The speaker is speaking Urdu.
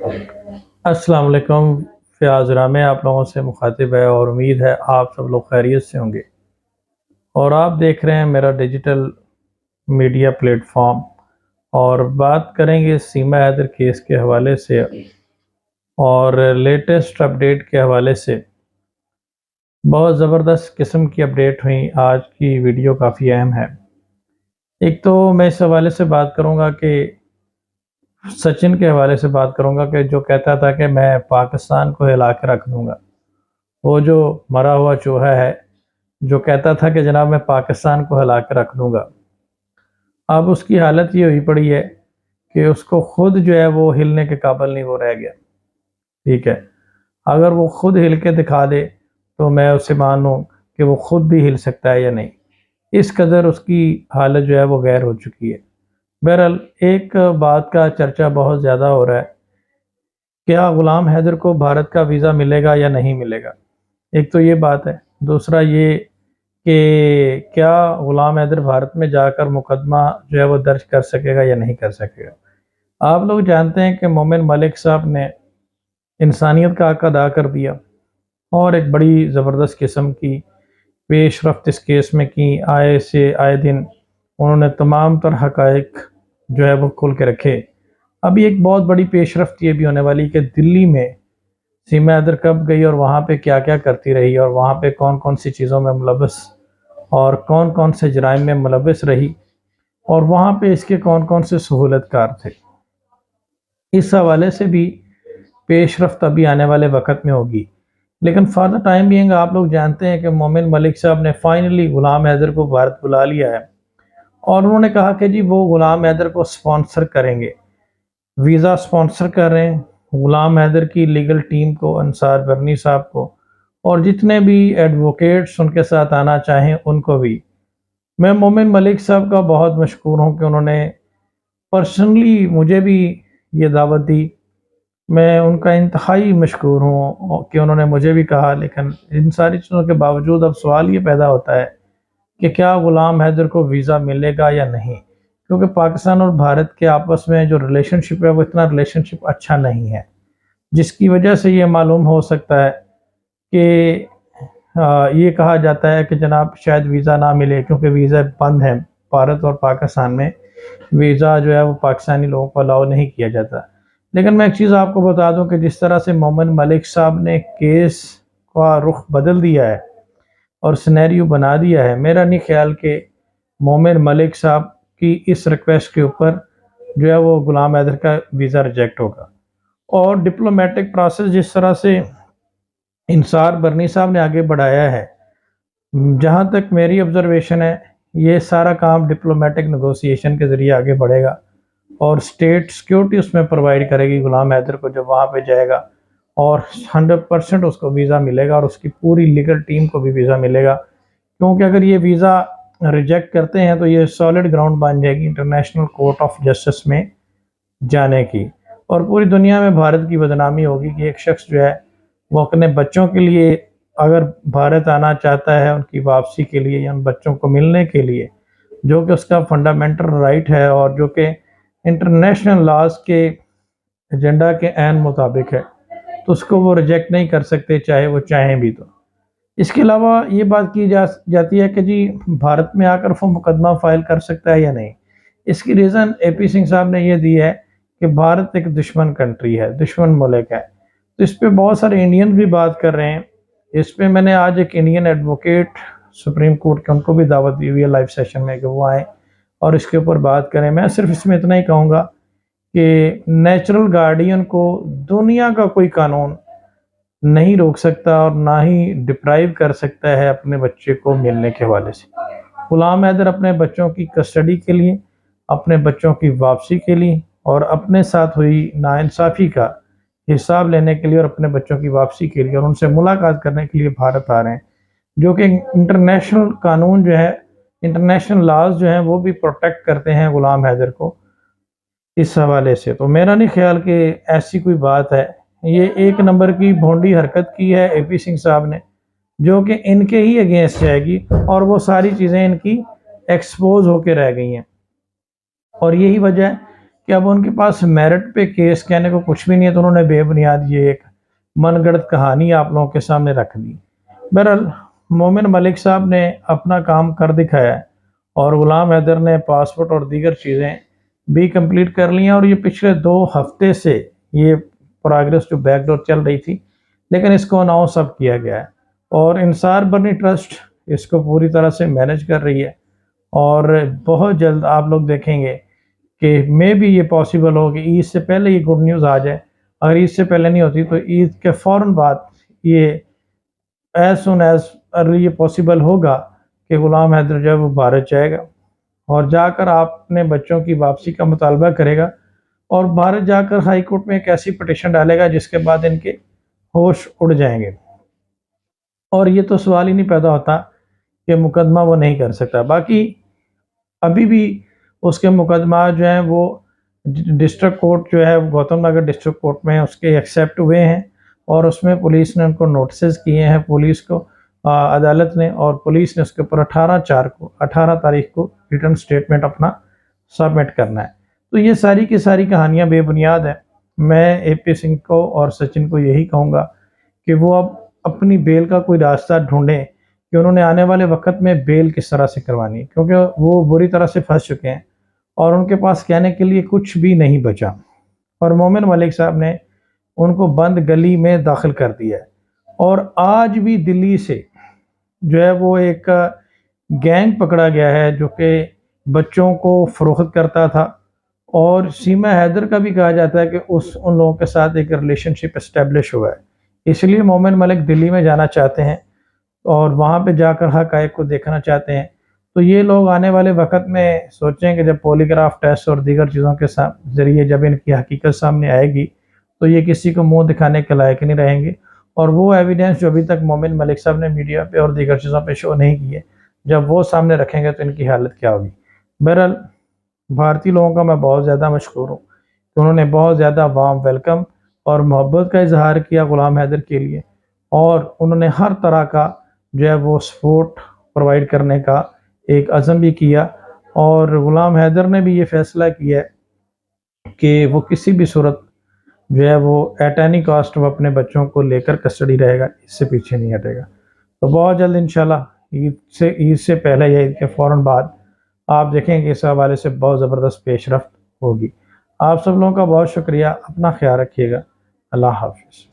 السلام علیکم، فیاض رامے آپ لوگوں سے مخاطب ہے اور امید ہے آپ سب لوگ خیریت سے ہوں گے اور آپ دیکھ رہے ہیں میرا ڈیجیٹل میڈیا پلیٹ فارم اور بات کریں گے سیما حیدر کیس کے حوالے سے اور لیٹسٹ اپڈیٹ کے حوالے سے بہت زبردست قسم کی اپڈیٹ ہوئی۔ آج کی ویڈیو کافی اہم ہے۔ ایک تو میں اس حوالے سے بات کروں گا کہ سچن کے حوالے سے بات کروں گا کہ جو کہتا تھا کہ میں پاکستان کو ہلا کے رکھ دوں گا، وہ جو مرا ہوا چوہا ہے جو کہتا تھا کہ جناب میں پاکستان کو ہلا کے رکھ دوں گا، اب اس کی حالت یہ ہوئی پڑی ہے کہ اس کو خود جو ہے وہ ہلنے کے قابل نہیں وہ رہ گیا۔ ٹھیک ہے، اگر وہ خود ہل کے دکھا دے تو میں اسے مانوں کہ وہ خود بھی ہل سکتا ہے یا نہیں، اس قدر اس کی حالت جو ہے وہ غیر ہو چکی ہے۔ بہرحال ایک بات کا چرچا بہت زیادہ ہو رہا ہے، کیا غلام حیدر کو بھارت کا ویزا ملے گا یا نہیں ملے گا؟ ایک تو یہ بات ہے، دوسرا یہ کہ کیا غلام حیدر بھارت میں جا کر مقدمہ جو ہے وہ درج کر سکے گا یا نہیں کر سکے گا۔ آپ لوگ جانتے ہیں کہ مومن ملک صاحب نے انسانیت کا حق ادا کر دیا اور ایک بڑی زبردست قسم کی پیش رفت اس کیس میں کی۔ آئے دن انہوں نے تمام تر حقائق جو ہے وہ کھول کے رکھے۔ ابھی ایک بہت بڑی پیش رفت یہ بھی ہونے والی کہ دلی میں سیما حیدر کب گئی اور وہاں پہ کیا کیا کرتی رہی اور وہاں پہ کون کون سی چیزوں میں ملوث اور کون کون سے جرائم میں ملوث رہی اور وہاں پہ اس کے کون کون سے سہولت کار تھے۔ اس حوالے سے بھی پیش رفت ابھی آنے والے وقت میں ہوگی، لیکن فار دا ٹائم بینگ آپ لوگ جانتے ہیں کہ مومن ملک صاحب نے فائنلی غلام حیدر کو بھارت بلا لیا ہے اور انہوں نے کہا کہ جی وہ غلام حیدر کو سپانسر کریں گے، ویزا سپانسر کر رہے ہیں غلام حیدر کی لیگل ٹیم کو، انصار برنی صاحب کو اور جتنے بھی ایڈوکیٹس ان کے ساتھ آنا چاہیں ان کو بھی۔ میں مومن ملک صاحب کا بہت مشکور ہوں کہ انہوں نے پرسنلی مجھے بھی یہ دعوت دی، میں ان کا انتہائی مشکور ہوں کہ انہوں نے مجھے بھی کہا، لیکن ان ساری چیزوں کے باوجود اب سوال یہ پیدا ہوتا ہے کہ کیا غلام حیدر کو ویزا ملے گا یا نہیں، کیونکہ پاکستان اور بھارت کے آپس میں جو ریلیشن شپ ہے وہ اتنا ریلیشن شپ اچھا نہیں ہے، جس کی وجہ سے یہ معلوم ہو سکتا ہے کہ یہ کہا جاتا ہے کہ جناب شاید ویزا نہ ملے، کیونکہ ویزا بند ہے بھارت اور پاکستان میں، ویزا جو ہے وہ پاکستانی لوگوں کو الاؤ نہیں کیا جاتا۔ لیکن میں ایک چیز آپ کو بتا دوں کہ جس طرح سے مومن ملک صاحب نے کیس کا رخ بدل دیا ہے اور سینیریو بنا دیا ہے، میرا نہیں خیال کہ مومن ملک صاحب کی اس ریکویسٹ کے اوپر جو ہے وہ غلام حیدر کا ویزا ریجیکٹ ہوگا۔ اور ڈپلومیٹک پروسیس جس طرح سے انصار برنی صاحب نے آگے بڑھایا ہے، جہاں تک میری آبزرویشن ہے یہ سارا کام ڈپلومیٹک نیگوسیشن کے ذریعے آگے بڑھے گا اور اسٹیٹ سیکیورٹی اس میں پرووائڈ کرے گی غلام حیدر کو جب وہاں پہ جائے گا، اور 100% اس کو ویزا ملے گا اور اس کی پوری لیگل ٹیم کو بھی ویزا ملے گا، کیونکہ اگر یہ ویزا ریجیکٹ کرتے ہیں تو یہ سالڈ گراؤنڈ بن جائے گی انٹرنیشنل کورٹ آف جسٹس میں جانے کی، اور پوری دنیا میں بھارت کی بدنامی ہوگی کہ ایک شخص جو ہے وہ اپنے بچوں کے لیے اگر بھارت آنا چاہتا ہے ان کی واپسی کے لیے یا ان بچوں کو ملنے کے لیے، جو کہ اس کا فنڈامنٹل رائٹ ہے اور جو کہ انٹرنیشنل لاز کے ایجنڈا کے عین مطابق ہے، تو اس کو وہ ریجیکٹ نہیں کر سکتے چاہے وہ چاہیں بھی۔ تو اس کے علاوہ یہ بات کی جاتی ہے کہ جی بھارت میں آ کر وہ مقدمہ فائل کر سکتا ہے یا نہیں۔ اس کی ریزن اے پی سنگھ صاحب نے یہ دی ہے کہ بھارت ایک دشمن کنٹری ہے، دشمن ملک ہے، تو اس پہ بہت سارے انڈین بھی بات کر رہے ہیں۔ اس پہ میں نے آج ایک انڈین ایڈوکیٹ سپریم کورٹ کے ان کو بھی دعوت دی ہوئی ہے لائیو سیشن میں کہ وہ آئیں اور اس کے اوپر بات کریں۔ میں صرف اس میں اتنا ہی کہوں گا کہ نیچرل گارڈین کو دنیا کا کوئی قانون نہیں روک سکتا اور نہ ہی ڈپرائیو کر سکتا ہے اپنے بچے کو ملنے کے حوالے سے۔ غلام حیدر اپنے بچوں کی کسٹڈی کے لیے، اپنے بچوں کی واپسی کے لیے اور اپنے ساتھ ہوئی ناانصافی کا حساب لینے کے لیے اور اپنے بچوں کی واپسی کے لیے اور ان سے ملاقات کرنے کے لیے بھارت آ رہے ہیں، جو کہ انٹرنیشنل قانون جو ہے، انٹرنیشنل لاز جو ہیں وہ بھی پروٹیکٹ کرتے ہیں غلام حیدر کو اس حوالے سے۔ تو میرا نہیں خیال کہ ایسی کوئی بات ہے، یہ ایک نمبر کی بھونڈی حرکت کی ہے اے پی سنگھ صاحب نے، جو کہ ان کے ہی اگینسٹ جائے گی اور وہ ساری چیزیں ان کی ایکسپوز ہو کے رہ گئی ہیں، اور یہی وجہ ہے کہ اب ان کے پاس میرٹ پہ کیس کہنے کو کچھ بھی نہیں ہے، تو انہوں نے بے بنیاد یہ ایک من گڑت کہانی آپ لوگوں کے سامنے رکھ دی۔ بہرحال مومن ملک صاحب نے اپنا کام کر دکھایا ہے، اور غلام حیدر نے پاسپورٹ اور دیگر چیزیں بھی کمپلیٹ کر لی ہیں، اور یہ پچھلے 2 ہفتے سے یہ پروگرس جو بیک ڈور چل رہی تھی، لیکن اس کو اناؤنس اب کیا گیا ہے، اور انصار برنی ٹرسٹ اس کو پوری طرح سے مینج کر رہی ہے، اور بہت جلد آپ لوگ دیکھیں گے کہ میں بھی یہ پاسبل ہو کہ عید سے پہلے یہ گڈ نیوز آ جائے۔ اگر عید سے پہلے نہیں ہوتی تو عید کے فوراً بعد یہ ایز سون ایز ارلی یہ پاسبل ہوگا کہ غلام حیدر جو ہے وہ بھارت جائے گا، اور جا کر آپ اپنے بچوں کی واپسی کا مطالبہ کرے گا، اور بھارت جا کر ہائی کورٹ میں ایک ایسی پٹیشن ڈالے گا جس کے بعد ان کے ہوش اڑ جائیں گے، اور یہ تو سوال ہی نہیں پیدا ہوتا کہ مقدمہ وہ نہیں کر سکتا۔ باقی ابھی بھی اس کے مقدمات جو ہیں وہ ڈسٹرکٹ کورٹ جو ہے گوتم نگر ڈسٹرکٹ کورٹ میں اس کے ایکسیپٹ ہوئے ہیں، اور اس میں پولیس نے ان کو نوٹسز کیے ہیں، پولیس کو عدالت نے، اور پولیس نے اس کے اوپر 18 تاریخ کو ریٹن سٹیٹمنٹ اپنا سبمٹ کرنا ہے۔ تو یہ ساری کی ساری کہانیاں بے بنیاد ہیں۔ میں اے پی سنگھ کو اور سچن کو یہی کہوں گا کہ وہ اب اپنی بیل کا کوئی راستہ ڈھونڈیں کہ انہوں نے آنے والے وقت میں بیل کس طرح سے کروانی ہے، کیونکہ وہ بری طرح سے پھنس چکے ہیں اور ان کے پاس کہنے کے لیے کچھ بھی نہیں بچا، اور مومن ملک صاحب نے ان کو بند گلی میں داخل کر دیا ہے۔ اور آج بھی دلی سے جو ہے وہ ایک گینگ پکڑا گیا ہے جو کہ بچوں کو فروخت کرتا تھا، اور سیما حیدر کا بھی کہا جاتا ہے کہ ان لوگوں کے ساتھ ایک ریلیشن شپ اسٹیبلش ہوا ہے، اس لیے مومن ملک دلی میں جانا چاہتے ہیں اور وہاں پہ جا کر حقائق کو دیکھنا چاہتے ہیں۔ تو یہ لوگ آنے والے وقت میں سوچیں کہ جب پولیگراف ٹیسٹ اور دیگر چیزوں کے ذریعے جب ان کی حقیقت سامنے آئے گی تو یہ کسی کو منہ دکھانے کے لائق نہیں رہیں گے، اور وہ ایویڈنس جو ابھی تک مومن ملک صاحب نے میڈیا پہ اور دیگر چیزوں پہ شو نہیں کیے، جب وہ سامنے رکھیں گے تو ان کی حالت کیا ہوگی۔ بہرحال بھارتی لوگوں کا میں بہت زیادہ مشکور ہوں کہ انہوں نے بہت زیادہ وارم ویلکم اور محبت کا اظہار کیا غلام حیدر کے لیے، اور انہوں نے ہر طرح کا جو ہے وہ سپورٹ پرووائڈ کرنے کا ایک عزم بھی کیا، اور غلام حیدر نے بھی یہ فیصلہ کیا ہے کہ وہ کسی بھی صورت جو ہے وہ ایٹ اینی کاسٹ وہ اپنے بچوں کو لے کر کسٹڈی رہے گا، اس سے پیچھے نہیں ہٹے گا۔ تو بہت جلد انشاءاللہ عید سے پہلے یا عید کے فوراً بعد آپ دیکھیں کہ اس حوالے سے بہت زبردست پیش رفت ہوگی۔ آپ سب لوگوں کا بہت شکریہ، اپنا خیال رکھیے گا، اللہ حافظ۔